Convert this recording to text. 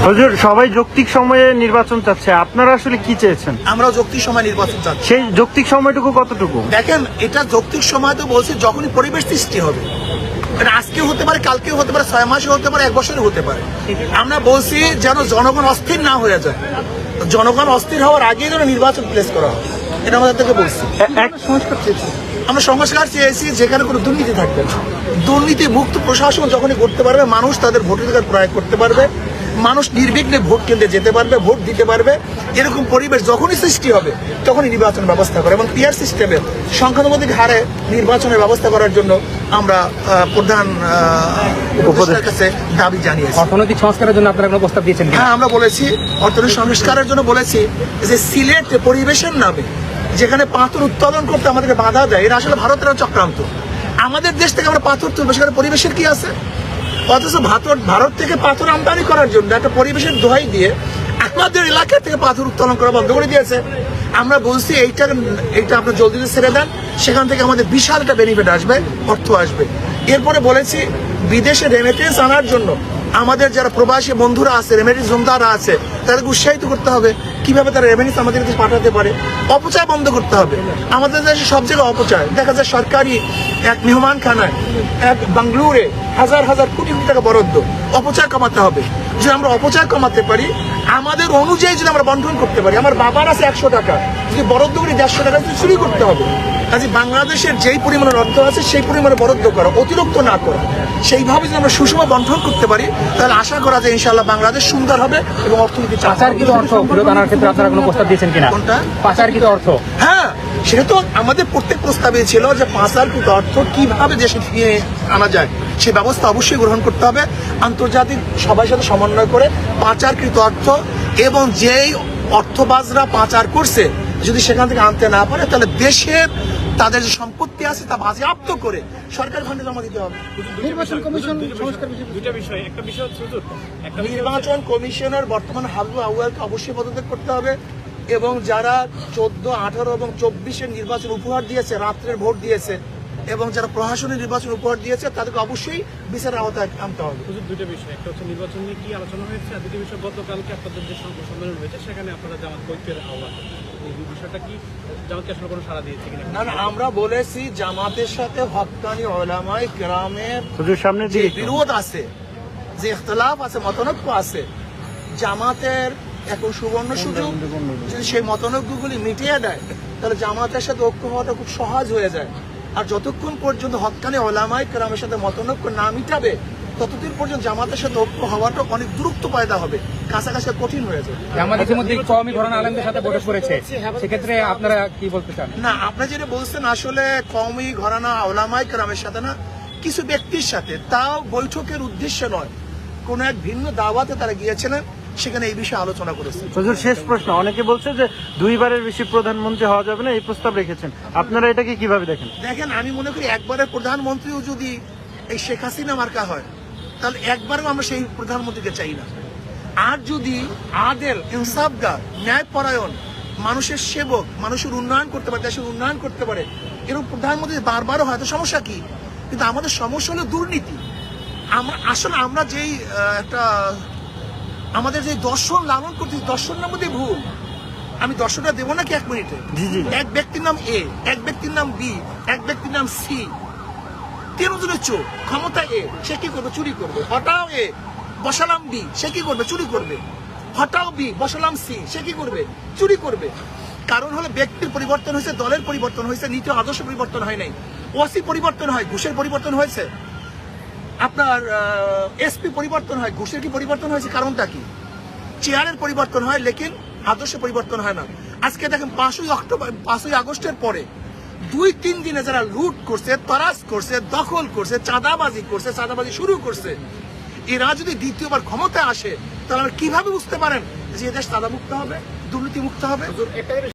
হুজুর, সবাই যৌক্তিক সময়ে নির্বাচন চাচ্ছে, আপনারা আসলে কি চেয়েছেন? আমরাও যৌক্তিক সময় নির্বাচন চাচ্ছি। সেই যৌক্তিক সময়টুকু কতটুকু? দেখেন, এটা যৌক্তিক সময় তো বলছি যখনই পরিবেশ সৃষ্টি হবে। এটা আজকেও হতে পারে, কালকেও হতে পারে, 6 মাসে হতে পারে, 1 বছরে হতে পারে। আমরা বলছি যেন জনগণ অস্থির না হয়ে যায়, জনগণ অস্থির হওয়ার আগেই যেন নির্বাচন প্লেস করা হয়, এটা আমাদের থেকে বলছি। সংস্কার চেয়েছি, আমরা সংস্কার চেয়েছি যেখানে কোনো দুর্নীতি থাকবে না। দুর্নীতি মুক্ত প্রশাসন যখনই করতে পারবে, মানুষ তাদের ভোটাধিকার প্রয়োগ করতে পারবে, মানুষ নির্বিঘ্নে ভোট কেন্দ্রে যেতে পারবে, ভোট দিতে পারবে, এরকম পরিবেশ যখনই সৃষ্টি হবে তখনই নির্বাচন ব্যবস্থা করে এবং পিয়ার সিস্টেমে সংখ্যানুপাতিক হারে নির্বাচনের ব্যবস্থা করার জন্য আমরা প্রধান উপদেষ্টার কাছে দাবি জানিয়েছি। অর্থনৈতিক সংস্কারের জন্য আপনারা কোনো প্রস্তাব দিয়েছেন? হ্যাঁ, আমরা বলেছি অর্থনৈতিক সংস্কারের জন্য বলেছি যে সিলেট পরিবেশের নামে যেখানে পাথর উৎপাদন করতে আমাদেরকে বাধা দেয়, এটা আসলে ভারতের চক্রান্ত। আমাদের দেশ থেকে আমরা পাথর তুলবো, সেখানে পরিবেশের কি আছে? অথচ ভারত থেকে পাথর আমদানি করার জন্য একটা পরিবেশের দোহাই দিয়ে আমাদের এলাকা থেকে পাথর উত্তোলন করা বন্ধ করে দিয়েছে। আমরা বলছি এইটা আপনার জলদি ছেড়ে দেন, সেখান থেকে আমাদের বিশাল একটা বেনিফিট আসবে, অর্থ আসবে। এরপরে বলেছি বিদেশে রেমিটেন্স আনার জন্য আমাদের যারা প্রবাসী বন্ধুরা আছে, রেমিটেন্স জোনদাররা আছে, তাদেরকে উৎসাহিত করতে হবে কিভাবে তারা রেমিটেন্স আমাদের দেশে পাঠাতে পারে। অপচয় বন্ধ করতে হবে। আমাদের দেশে সব জায়গায় অপচয় দেখা যায়। সরকারি এক মেহমানখানায়, এক বাংলুরে হাজার হাজার কোটি কোটি টাকা বরাদ্দ, অপচয় কমাতে হবে। যদি আমরা অপচয় কমাতে পারি, আমাদের অনুযায়ী যদি আমরা বন্টন করতে পারি, আমার বাবার আছে 100 টাকা, যদি বরাদ্দ করি 150 টাকা চুরি করতে হবে। কাজে বাংলাদেশের যেই পরিমাণের অর্থ আছে সেই পরিমাণে বরাদ্দ করা, অতিরিক্ত না করা। সেইভাবে যদি আমরা সুষম বন্টন করতে পারি, তাহলে আশা করা যায় ইনশাআল্লাহ বাংলাদেশ সুন্দর হবে এবং অর্থনীতি পাচারকৃত অর্থ ফেরত আনার ক্ষেত্রে আপনারা কোনো প্রস্তাব দিয়েছেন কিনা? কোনটা? পাচারকৃত অর্থ। হ্যাঁ, সেটা তো আমাদের প্রত্যেক প্রস্তাবে ছিল যে পাচারকৃত অর্থ কিভাবে দেশে ফিরিয়ে আনা যায়, সে ব্যবস্থা অবশ্যই গ্রহণ করতে হবে। আন্তর্জাতিক সবার সাথে সমন্বয় করে পাচারকৃত অর্থ এবং যেই অর্থবাজরা পাচার করছে যদি সেখান থেকে আনতে না পারে, তাহলে দেশের তাদের যে সম্পত্তি আছে তা বাজেয়াপ্ত করে সরকার ফান্ডে জমা দিতে হবে। নির্বাচন কমিশন সংস্কার নির্বাচন কমিশনের বর্তমান হাবলু আউয়ালকে অবশ্যই পদত্যাগ করতে হবে এবং যারা 14, 18 এবং 24-এর নির্বাচন উপহার দিয়েছে, রাত্রের ভোট দিয়েছে এবং যারা প্রশাসনের নির্বাচন উপহার দিয়েছে, তাদেরকে অবশ্যই বিচারের আওতায় আনতে হবে। দুটো বিষয়, একটা হচ্ছে নির্বাচন নিয়ে কি আলোচনা হয়েছে, আর দ্বিতীয় বিষয় গতকালকে আপনাদের যে সংবাদ সম্মেলন হয়েছে সেখানে আপনারা জামাত ঐক্যের আহ্বান, এই বিষয়টা কি জামাতকে আসলে কোনো সাড়া দিয়েছে কিনা? না, আমরা বলেছি জামাতের সাথে হক্কানি উলামায়ে কেরামের হুজুর সামনে যে দিয়ে বিরোধ আছে, যে ইখতিলাফ আছে, মতানৈক্য আছে, জামাতের এখন সুবর্ণ সুযোগ। যদি সেই মতানৈক্যগুলি মিটিয়ে দেয়, তাহলে জামাতের সাথে ঐক্য হওয়াটা খুব সহজ হয়ে যায়। আর যতক্ষণ পর্যন্ত হক্কানি উলামায়ে কেরামের সাথে মতানৈক্য না মিটাবে, ততদিন পর্যন্ত জামাতের সাথে ঐক্য হওয়াটা অনেক দূরত্ব পয়দা হবে, কাছাকাছি কঠিন হয়ে যাবে। জামাত ইতিমধ্যে কওমি ঘরানা আলেমদের সাথে বৈঠক করেছে, সেক্ষেত্রে আপনারা কি বলতে চান? না, আপনি যেটা বলছেন আসলে কওমি ঘরানা উলামায়ে কেরামের সাথে না, কিছু ব্যক্তির সাথে, তাও বৈঠকের উদ্দেশ্যে নয়, কোন এক ভিন্ন দাওয়াতে তারা গিয়েছিলেন, সেখানে এই বিষয়ে আলোচনা করেছে। হুজুর শেষ প্রশ্ন, অনেকে বলছে যে 2 বারের বেশি প্রধানমন্ত্রী হওয়া যাবে না, এই প্রস্তাব রেখেছেন, আপনারা এটাকে কিভাবে দেখেন? দেখেন, আমি মনে করি একবারের প্রধানমন্ত্রীও যদি এই শেখ হাসিনা মার্কা হয়, তাহলে একবারও আমরা সেই প্রধানমন্ত্রীকে চাই না। আর যদি আদেল, ইনসাফগার, ন্যায়পরায়ণ, মানুষের সেবক, মানুষের উন্নয়ন করতে পারে, দেশের উন্নয়ন করতে পারে, এরকম প্রধানমন্ত্রী বারবারও হয়তো সমস্যা কি? কিন্তু আমাদের সমস্যা হলো দুর্নীতি। আমরা যেই আমাদের যে দর্শন লালন করছি, দর্শনের মধ্যে ভুল। আমি দর্শনটা দেবো নাকি 1 মিনিটে? এক ব্যক্তির নাম এ, এক ব্যক্তির নাম বি, এক ব্যক্তির নাম সি, 3 জনের চোখ, ক্ষমতা এ, সে কি করবে? চুরি করবে। হটাও এ, বসালাম বি, সে কি করবে? চুরি করবে। হটাও বি, বসালাম সি, সে কি করবে? চুরি করবে। কারণ হলো ব্যক্তির পরিবর্তন হয়েছে, দলের পরিবর্তন হয়েছে, নীতি আদর্শ পরিবর্তন হয় নাই। ওসি পরিবর্তন হয়, ঘুষের পরিবর্তন হয়েছে। আপনার এসপি পরিবর্তন হয়, ঘুষের কি পরিবর্তন হয়েছে? কারণটা কি? চেয়ারের পরিবর্তন হয়, লেকিন আদর্শ পরিবর্তন হয় না। আজকে দেখেন 5ই আগস্টের পরে 2-3 দিনে যারা লুট করছে, তরাজ করছে, দখল করছে, চাঁদাবাজি শুরু করছে, এরা যদি দ্বিতীয়বার ক্ষমতায় আসে, তাহলে কিভাবে বুঝতে পারেন যে এদেশ চাঁদামুক্ত হবে, দুর্নীতি মুক্ত হবে?